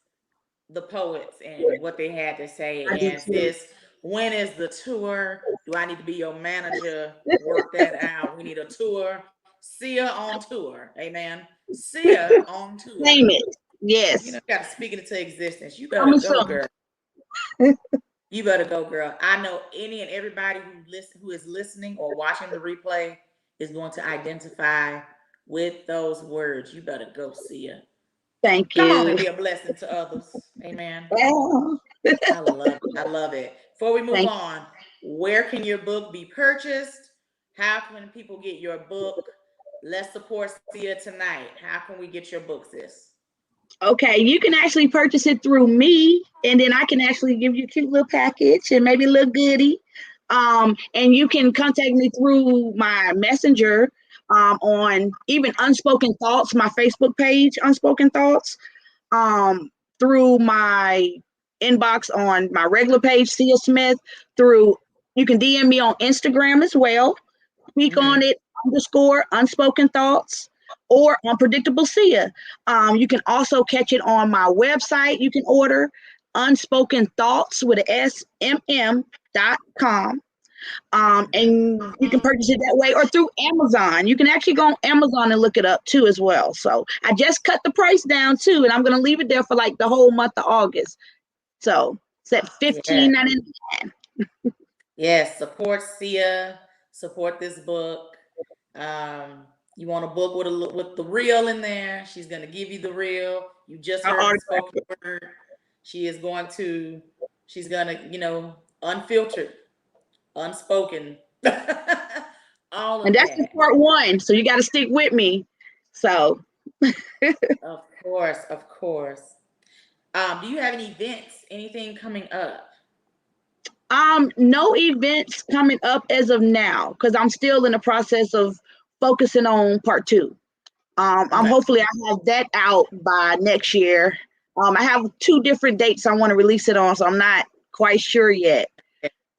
the poets and what they had to I say. do And too. sis, when is the tour? Do I need to be your manager? Work that out. We need a tour. Sia on tour. Amen. Sia on tour. Name it. You Yes. know, you got to speak it into existence. You better Coming go, soon. girl. You better go, girl. I know any and everybody who is listening or watching the replay is going to identify with those words. You better go, Sia. Thank Come on and you. be a blessing to others. Amen. Well, I love it. I love it. Before we move thank on, where can your book be purchased? How can people get your book? Let's support Sia tonight. How can we get your book, sis? Okay, you can actually purchase it through me, and then I can actually give you a cute little package and maybe a little goodie. And you can contact me through my messenger on even Unspoken Thoughts, my Facebook page, Unspoken Thoughts, um, through my inbox on my regular page, Cia Smith, through you can DM me on Instagram as well. Speak on Mm-hmm. it underscore unspoken thoughts or Unpredictablesia. You can also catch it on my website. You can order unspoken thoughts with a smm.com. Okay. And you can purchase it that way or through Amazon. You can actually go on Amazon and look it up too as well. So I just cut the price down too, and I'm gonna leave it there for like the whole month of August. So it's at Yeah. $15.99. Yes. Support Sia. Support this book. You want a book with the real in there. She's gonna give you the real. You just I'll heard the autograph spoken it. word. She is going to. She's gonna, unfiltered, unspoken, all And of that's just that. part one. So you got to stick with me. So, Of course, of course. Do you have any events? Anything coming up? no events coming up as of now because I'm still in the process of focusing on part two. I'm Okay. hopefully I have that out by next year. I have two different dates I want to release it on, so I'm not quite sure yet.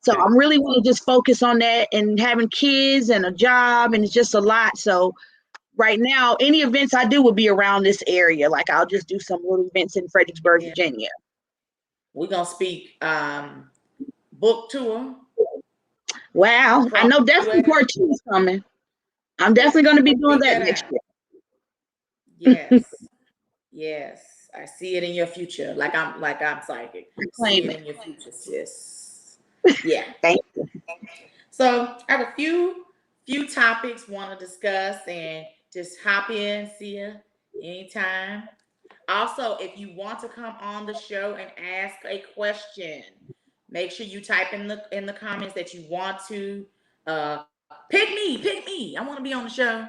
So Okay. I'm really want to just focus on that and having kids and a job, and it's just a lot. So right now, any events I do will be around this area. Like I'll just do some little events in Fredericksburg, Yeah. Virginia. We're gonna speak book tour Wow, I across know the definitely US. part two is coming. I'm Yeah. definitely going to be doing Speak that that next out. year. Yes. Yes. I see it in your future. Like I'm psychic. See Claim it it. in your future, sis. Yeah. Thank you. So I have a few topics want to discuss and just hop in, see you anytime. Also, if you want to come on the show and ask a question, make sure you type in the comments that you want to pick me. I want to be on the show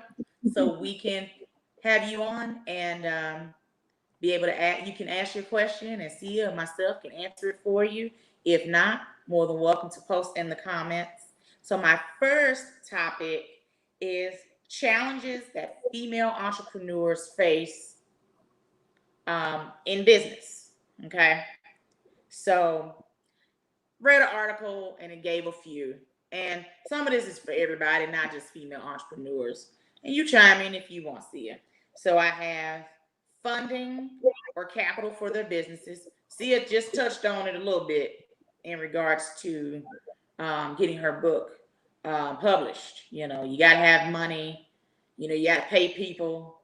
so we can have you on and be able to ask. You can ask your question and Sia or myself can answer it for you. If not, more than welcome to post in the comments. So my first topic is challenges that female entrepreneurs face in business. Okay, so read an article and it gave a few, and some of this is for everybody, not just female entrepreneurs. And you chime in if you want to see it. So I have funding or capital for their businesses. Sia just touched on it a little bit in regards to getting her book published. You got to have money. You got to pay people.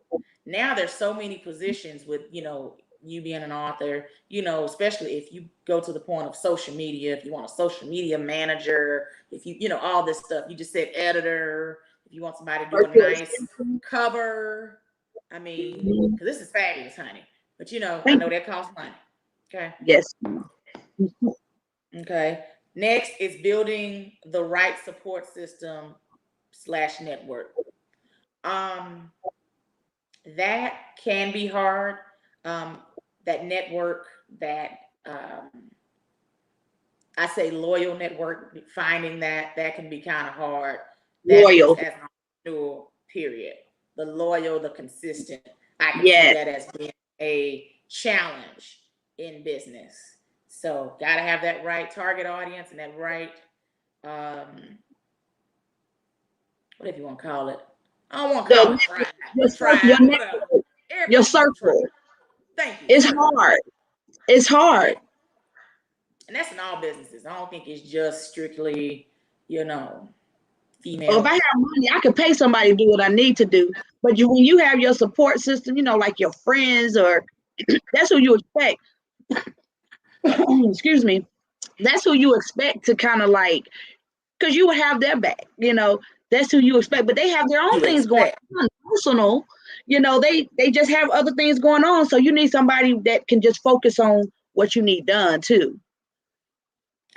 Now there's so many positions with you being an author, especially if you go to the point of social media, if you want a social media manager, if all this stuff, you just said editor, if you want somebody to do a Okay. nice cover, I mean, because this is fabulous, honey. But I Thank know you. that costs money. Okay. Yes. Okay. Next is building the right support system slash network. Um, that can be hard. Um, that network, that I say loyal network, finding that can be kind of hard. That's just Loyal. as an entrepreneur, period. The loyal, the consistent. I can see Yes. that as being a challenge in business. So gotta have that right target audience and that right whatever you want to call it. I don't want to call The it tribe, your, but your tribe, whatever. network, your Everybody needs a tribe. circle. Thank you, It's circle. hard. It's Yeah. hard. And that's in all businesses. I don't think it's just strictly, you know, Or if I have females. money, I could pay somebody to do what I need to do. But when you have your support system, like your friends, or that's who you expect. Excuse me. That's who you expect to kind of like, because you would have their back. That's who you expect. But they have their own You things going expect. on, personal. They just have other things going on. So you need somebody that can just focus on what you need done too.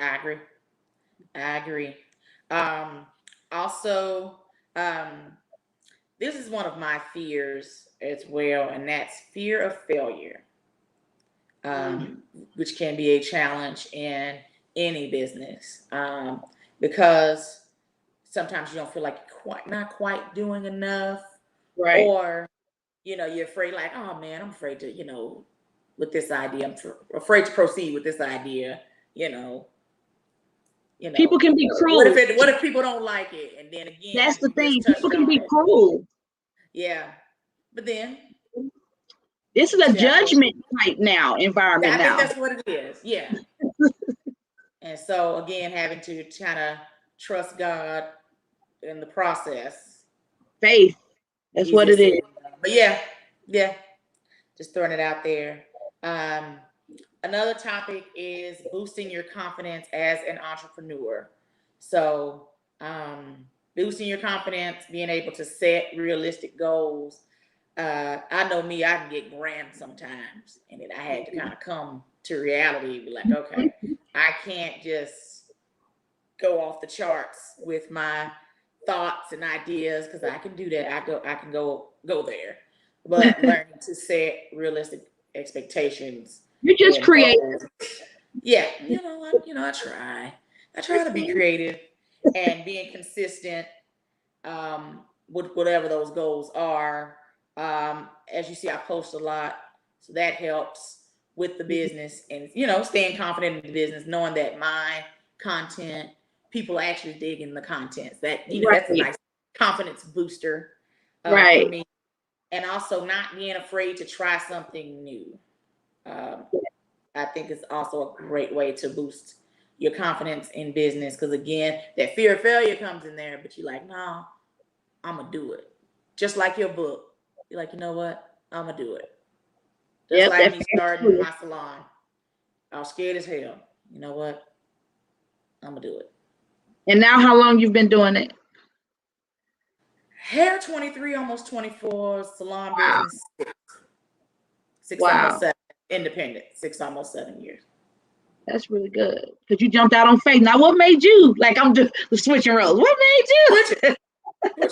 I agree. I agree. Um, Also, um, this is one of my fears as well, and that's fear of failure, Mm. um, which can be a challenge in any business, because sometimes you don't feel like you're not quite doing enough, Right. or you're afraid, like, oh man, I'm afraid to, with this idea, afraid to proceed with this idea, you know, People can be cruel. what if people don't like it? And then That's again, the you just thing. People touched can on be it. cruel. Yeah. But then This is you a just have to, judgment type environment I think now. that's what it is. Yeah. And so again, having to kind of trust God in the process. Faith. That's what Easier it said is. than done. But yeah, yeah. Just throwing it out there. Um, Another topic is boosting your confidence as an entrepreneur. So, boosting your confidence, being able to set realistic goals. I know me, I can get grand sometimes, and then I had to kind of come to reality and be like, okay, I can't just go off the charts with my thoughts and ideas, because I can do that. I can go there, but learning to set realistic expectations You just and create. goals. Yeah, I try to be creative and being consistent, with whatever those goals are. As you see, I post a lot, so that helps with the business, and staying confident in the business, knowing that my content, people actually digging the contents. That's a Right. nice confidence booster, for Right. me, and also not being afraid to try something new. Um, I think it's also a great way to boost your confidence in business, because again, that fear of failure comes in there, but you're like, no, I'm gonna do it. Just like your book. You're like, you know what? I'm gonna do it. Just Yep. like That me fast starting food. my salon. I was scared as hell. You know what? I'm gonna do it. And now, how long you've been doing it? Hair 23, almost 24. Salon Wow. business six, almost Wow. 7. Independent 6, almost 7 years. That's really good. Because you jumped out on faith. Now, what made you? Like, I'm just switching roles. What made Switch you? it.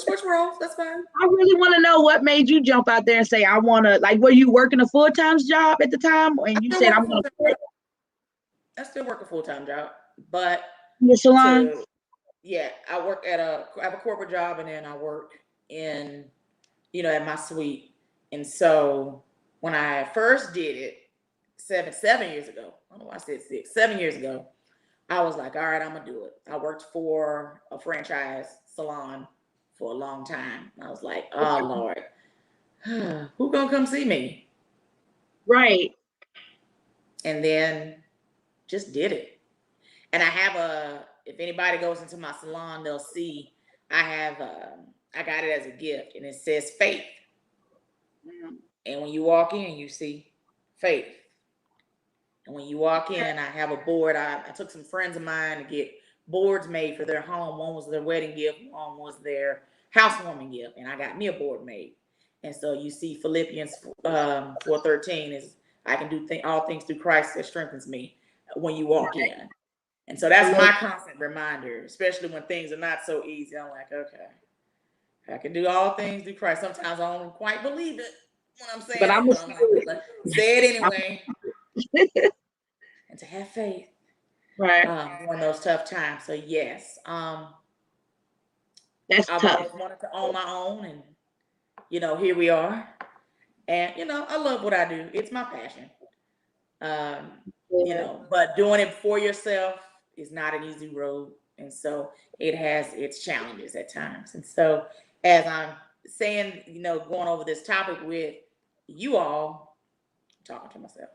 Switch roles. That's fine. I really want to know what made you jump out there and say, I want to, like, were you working a full-time job at the time? I And you still said, work a I'm full going to time quit job. I still work a full time job, but the salon? to yeah, I have a corporate job, and then I work in at my suite. And so when I first did it 7 years ago, I don't know why I said 6, 7 years ago, I was like, all right, I'm gonna do it. I worked for a franchise salon for a long time. I was like, oh Lord, who gonna come see me? Right. And then just did it. And I have if anybody goes into my salon, they'll see I got it as a gift, and it says faith. And when you walk in, you see faith. And when you walk in, I have a board. I took some friends of mine to get boards made for their home. One was their wedding gift, one was their housewarming gift, and I got me a board made. And so you see Philippians 4:13 is, I can do all things through Christ that strengthens me, when you walk in. And so I that's love my constant reminder, especially when things are not so easy. I'm like, okay, I can do all things through Christ. Sometimes I don't quite believe it, when I'm saying But I'm it, gonna but I'm not gonna say it anyway. And to have faith right. during those tough times. So yes, That's I've tough. always wanted to own my own, and here we are. And I love what I do. It's my passion. Um, Yeah. but doing it for yourself is not an easy road, and so it has its challenges at times. And so, as I'm saying, going over this topic with you all, I'm talking to myself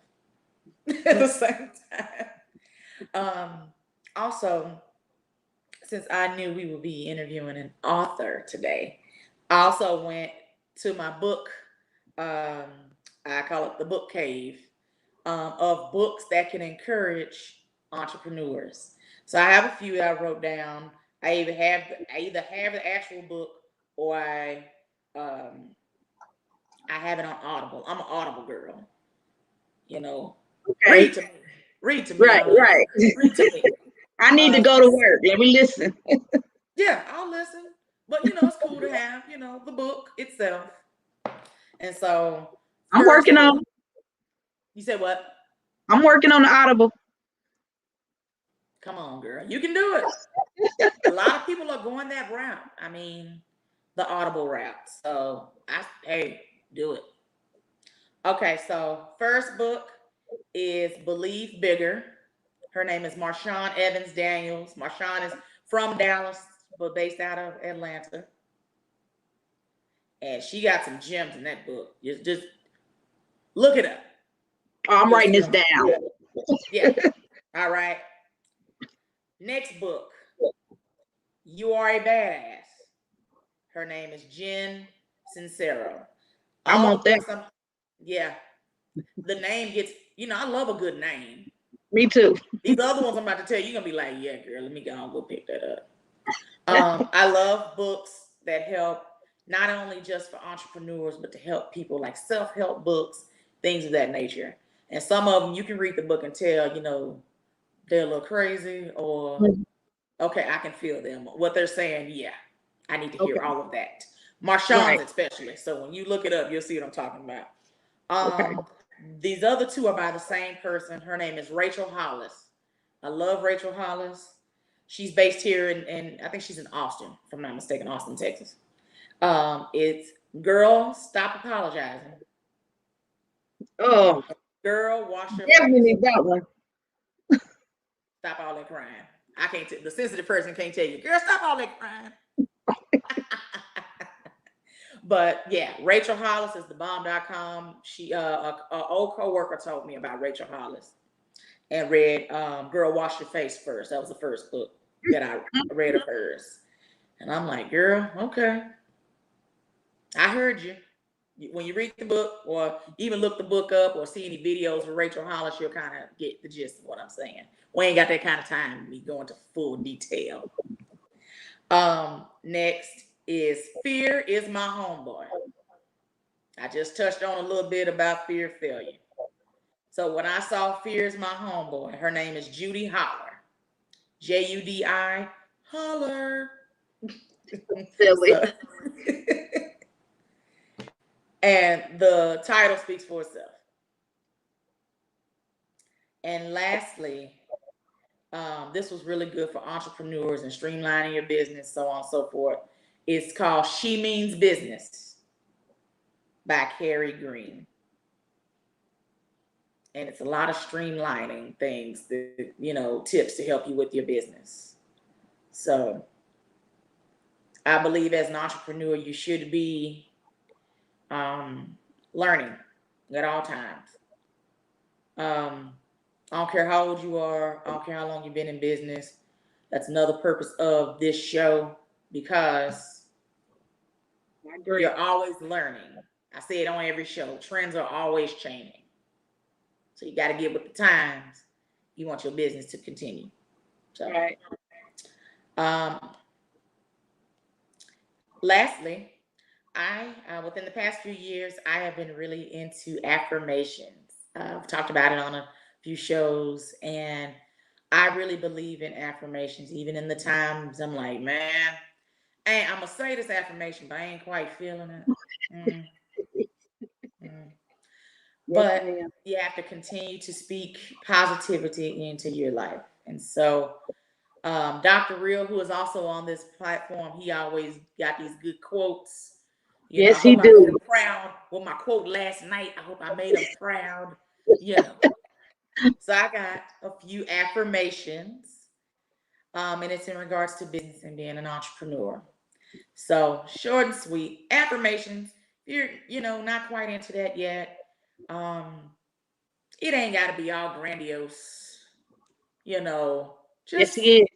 at the same time. Um, Also, since I knew we would be interviewing an author today, I also went to my book. Um, I call it the book cave of books that can encourage entrepreneurs. So I have a few that I wrote down. I either have the actual book or um, I have it on Audible. I'm an Audible girl. You know, Okay. read to me. Read to me. Right. I don't Right. read to me. I need to Uh, go to work. Let me listen. yeah, I'll listen. But it's cool to have the book itself. And so, I'm first working book. on. You said what? I'm working on the Audible. Come on, girl. You can do it. A lot of people are going that route. I mean, the Audible Rap. So hey, do it. Okay, so first book is Believe Bigger. Her name is Marshawn Evans Daniels. Marshawn is from Dallas, but based out of Atlanta. And she got some gems in that book. Just look it up. Oh, I'm You'll writing see this what I'm down. saying. Yeah. All right. Next book. You Are a Badass. Her name is Jen Sincero. I All the want that. books yeah, the name gets, I love a good name. Me too. These other ones I'm about to tell you, you're gonna be like, yeah, girl, let me go and go pick that up. I love books that help not only just for entrepreneurs, but to help people, like self-help books, things of that nature. And some of them you can read the book and tell, they're a little crazy, or okay, I can feel them. What they're saying, yeah, I need to hear Okay. all of that. Marshawn's Right. especially. So when you look it up, you'll see what I'm talking about. Okay. These other two are by the same person. Her name is Rachel Hollis. I love Rachel Hollis. She's based here in I think she's in Austin, if I'm not mistaken, Austin, Texas. It's Girl, Stop Apologizing. Oh, Girl, Wash Your definitely Face. need that one. Stop all that crying. I can't. The sensitive person can't tell you, girl, stop all that crying. But yeah, Rachel Hollis is the bomb.com. She a old coworker told me about Rachel Hollis and read Girl Wash Your Face first. That was the first book that I read of hers. And I'm like, girl, okay. I heard you. When you read the book or even look the book up or see any videos of Rachel Hollis, you'll kind of get the gist of what I'm saying. We ain't got that kind of time to be going to full detail. Next is Fear is My Homeboy. I just touched on a little bit about fear of failure. So when I saw Fear is My Homeboy, her name is Judy Holler. Judi Holler. Silly. So, and the title speaks for itself. And lastly, this was really good for entrepreneurs and streamlining your business, so on and so forth. It's called She Means Business by Carrie Green. And it's a lot of streamlining things that, tips to help you with your business. So I believe as an entrepreneur, you should be learning at all times. I don't care how old you are. I don't care how long you've been in business. That's another purpose of this show, because I agree. you're always learning. I say it on every show. Trends are always changing. So you got to get with the times. You want your business to continue. So, Right. um, lastly, within the past few years, I have been really into affirmations. I've talked about it on a few shows, and I really believe in affirmations, even in the times I'm like, man, hey, I'm gonna say this affirmation, but I ain't quite feeling it. Mm, Yes, but ma'am. you have to continue to speak positivity into your life. And so, Dr. Real, who is also on this platform, he always got these good quotes. I Yes, he hope I made him do. proud with my quote last night. I hope I made him proud. You know. So I got a few affirmations, and it's in regards to business and being an entrepreneur. So short and sweet affirmations. If you're, not quite into that yet, um, it ain't got to be all grandiose. You know, Yes, just he is.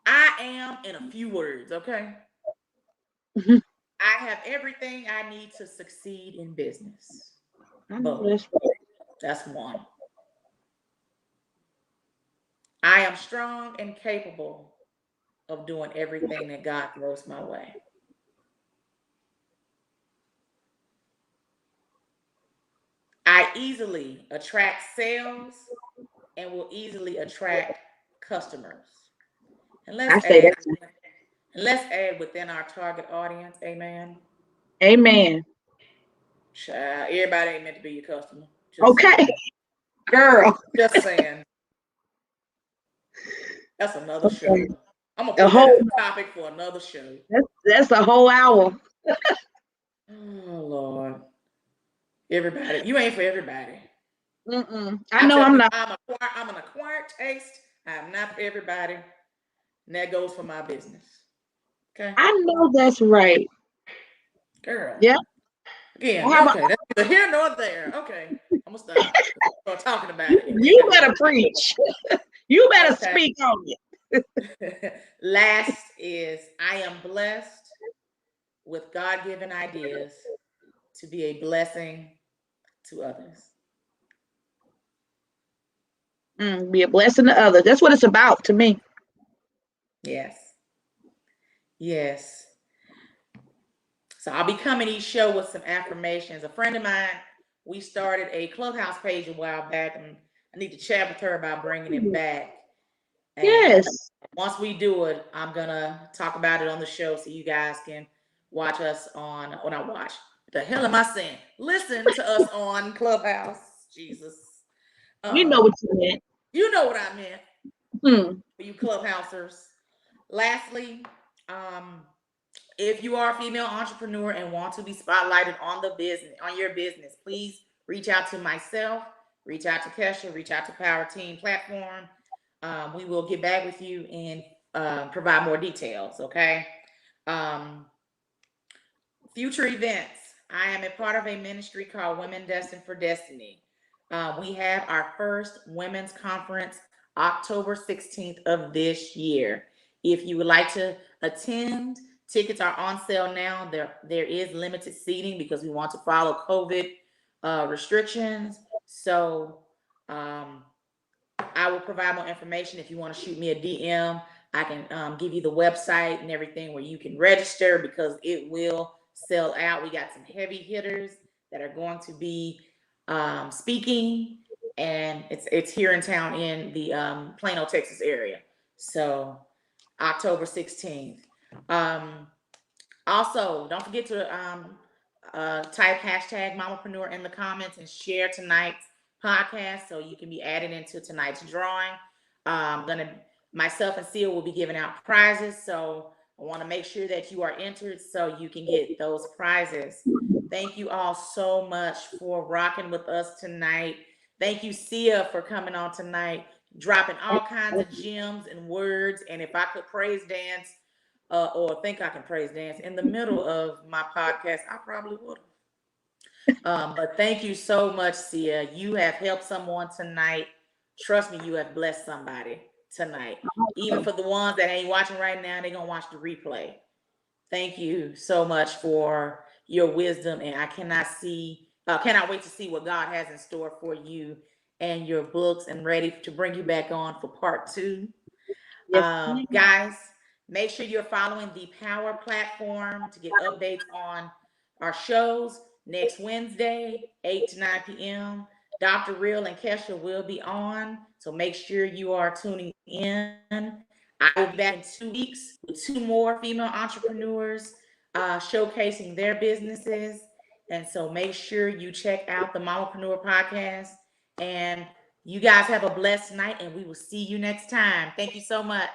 I am in a few words. Okay, Mhm. I have everything I need to succeed in business. I know Boom. that's right. That's one. I am strong and capable of doing everything that God throws my way. I easily attract sales and will easily attract customers. And I say that. let's add within our target audience, amen. Amen. Child, everybody ain't meant to be your customer. Just Okay, saying. girl. Just saying. That's another show. Okay. I'm gonna A put that as whole a topic for another show. that's a whole hour. Oh Lord. Everybody. You ain't for everybody. Mm-mm. I I know tell I'm people not. I'm an acquired taste. I am not for everybody. And that goes for my business. Okay? I know that's right. Girl. Yeah. I Again, have a, okay, that's neither here nor there. Okay. I'm gonna stop. Start talking about you, it and we ain't you got better nothing preach. You better to speak on it. say. Last is I am blessed with God-given ideas to be a blessing to others. Be a blessing to others. That's what it's about to me. Yes. Yes. So I'll be coming each show with some affirmations. A friend of mine, we started a clubhouse page a while back, and I need to chat with her about bringing it back. And Yes. once we do it, I'm gonna talk about it on the show so you guys can watch us on, or not watch. The hell am I saying? Listen to us on Clubhouse. Jesus. You know what Um, you meant. you know what I meant Hmm. for you clubhousers. Lastly, um, if you are a female entrepreneur and want to be spotlighted on your business, please reach out to myself, reach out to Kesha, reach out to Power Team Platform. We will get back with you and provide more details. Okay. Um, Future events. I am a part of a ministry called Women Destined for Destiny. We have our first women's conference October 16th of this year. If you would like to attend, tickets are on sale now. There is limited seating because we want to follow COVID restrictions. So um, I will provide more information if you want to shoot me a DM. I can give you the website and everything where you can register because it will sell out. We got some heavy hitters that are going to be speaking, and it's here in town in the Plano, Texas area. So October 16th. Um, Also, don't forget to type hashtag mamapreneur in the comments and share tonight's podcast so you can be added into tonight's drawing. Gonna Myself and Sia will be giving out prizes, so I want to make sure that you are entered so you can get those prizes. Thank you all so much for rocking with us tonight. Thank you, Sia, for coming on tonight, dropping all kinds of gems and words. And if I could praise dance or think I can praise dance in the middle of my podcast, I probably would have. But thank you so much, Sia. You have helped someone tonight. Trust me, you have blessed somebody tonight. Even for the ones that ain't watching right now, they're gonna watch the replay. Thank you so much for your wisdom, and I cannot wait to see what God has in store for you and your books, and ready to bring you back on for part two. Yes, ma'am. Guys, make sure you're following the Power platform to get updates on our shows next Wednesday, 8 to 9 p.m. Dr. Real and Kesha will be on, so make sure you are tuning in. I will be back in 2 weeks with two more female entrepreneurs showcasing their businesses. And so make sure you check out the Mamapreneur podcast. And you guys have a blessed night, and we will see you next time. Thank you so much.